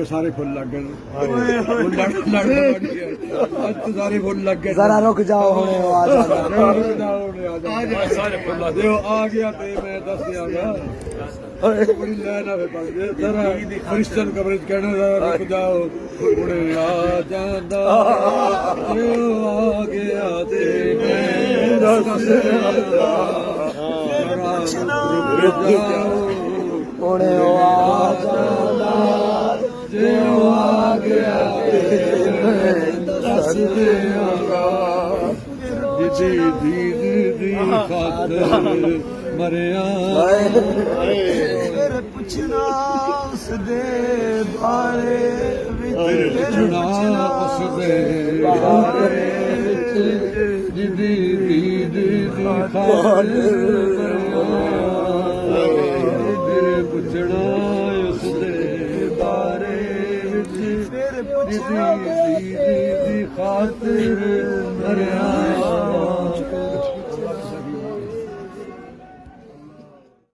सारे फुल लग गए सारे फुल लग गए जरा रुक जाओ हुणे आ गया मैं दस गया बड़ी लाइन जरा क्रिश्चियन कवरेज कहना जरा रुक जाओ हुणे आ जांदा आ गया ते मैं दस हुणे आ जांदा जे आ गया ते मैं दस दियांगा दी खातर मरिया फिर पुछना उस दे बारे पुछना उस दे बारे दी खातर पुछना उस दे बारे फिर पुछना दी खातर मरिया